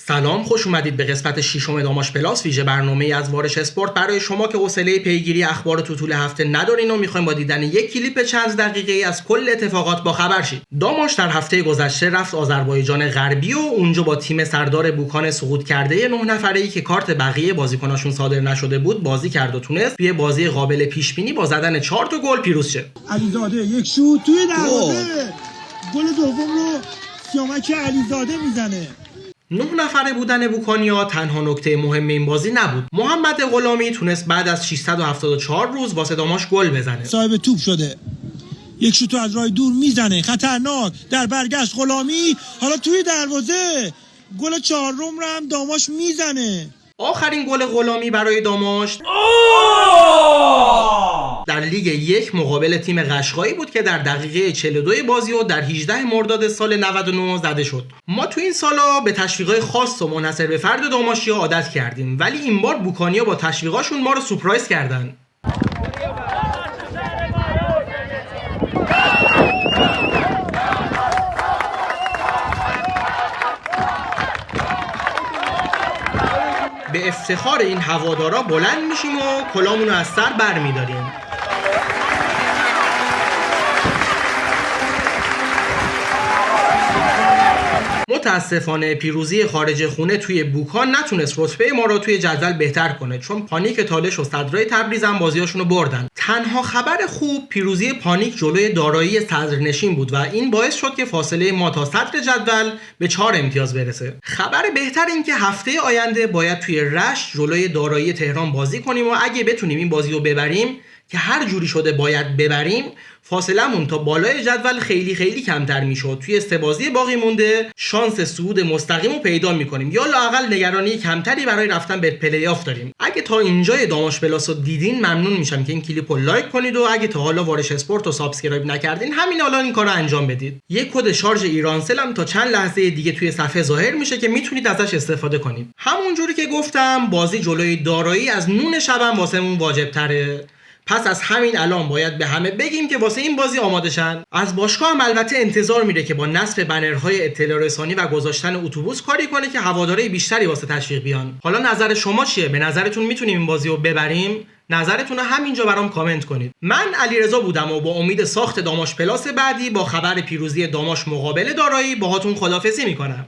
سلام، خوش اومدید به قسمت ششم داماش پلاس، ویژه برنامه‌ای از وارش اسپورت برای شما که حوصله پیگیری اخبار تو طول هفته ندارین و میخوایم با دیدن یک کلیپ چند دقیقه‌ای از کل اتفاقات با خبر شید. داماش در هفته گذشته رفت آذربایجان غربی و اونجا با تیم سردار بوکان سقوط کرده 9 نفره‌ای که کارت بقیه بازیکناشون صادر نشده بود بازی کرد و تونست توی بازی قابل پیش بینی با زدن 4 تا گل پیروز شه. علیزاده یک شوت توی دروازه، گل دوم رو سیامک علیزاده میزنه. 9 نفره بودن بوکانیا تنها نکته مهم این بازی نبود. محمد غلامی تونست بعد از 674 روز واسه داماش گل بزنه. صاحب توپ شده، یک شوت از راه دور میزنه، خطرناک در برگشت غلامی، حالا توی دروازه گل چهارم رو هم داماش میزنه. آخرین گل غلامی برای داماش در لیگ یک مقابل تیم قشقایی بود که در دقیقه 42 بازی و در 18 مرداد سال 99 زده شد. ما تو این سالا به تشویقای خاص و منحصر به فرد داماشیا عادت کردیم، ولی این بار بوکانیا با تشویقاشون ما رو سورپرایز کردن. به افتخار این هوادارا بلند میشیم و کلامونو از سر برمیداریم. متاسفانه پیروزی خارج خونه توی بوکان نتونست رتبه ما رو توی جدول بهتر کنه، چون پانیک تالش و صدرای تبریز هم بازیاشونو بردن. تنها خبر خوب پیروزی پانیک جلوی دارایی صدرنشین بود و این باعث شد که فاصله ما تا صدر جدول به 4 امتیاز برسه. خبر بهتر این که هفته آینده باید توی رشت جلوی دارایی تهران بازی کنیم و اگه بتونیم این بازی رو ببریم که هر جوری شده باید ببریم، فاصلمون تا بالای جدول خیلی خیلی کمتر میشد. توی 3 بازی باقی مونده شانس صعود مستقیم رو پیدا میکنیم یا لااقل نگرانی کمتری برای رفتن به پلی آف داریم. اگه تا اینجای داماش پلاس رو دیدین ممنون میشم که این کلیپ رو لایک کنید و اگه تا حالا وارش اسپورت رو سابسکرایب نکردین همین الان این کارو انجام بدید. یک کد شارژ ایرانسل هم تا چند لحظه دیگه توی صفحه ظاهر میشه که میتونید ازش استفاده کنید. همونجوری که گفتم بازی جلوی دارایی از نون شبم واسمون واجب تره. پس از همین الان باید به همه بگیم که واسه این بازی آماده شن. از باشگاه هم البته انتظار میره که با نصب بنرهای اطلاع رسانی و گذاشتن اتوبوس کاری کنه که هوادارهای بیشتری واسه تشویق بیان. حالا نظر شما چیه؟ به نظرتون میتونیم این بازی رو ببریم؟ نظرتون رو همینجا برام کامنت کنید. من علیرضا بودم و با امید ساخت داماش پلاس بعدی با خبر پیروزی داماش مقابل دارایی باهاتون خداحافظی میکنم.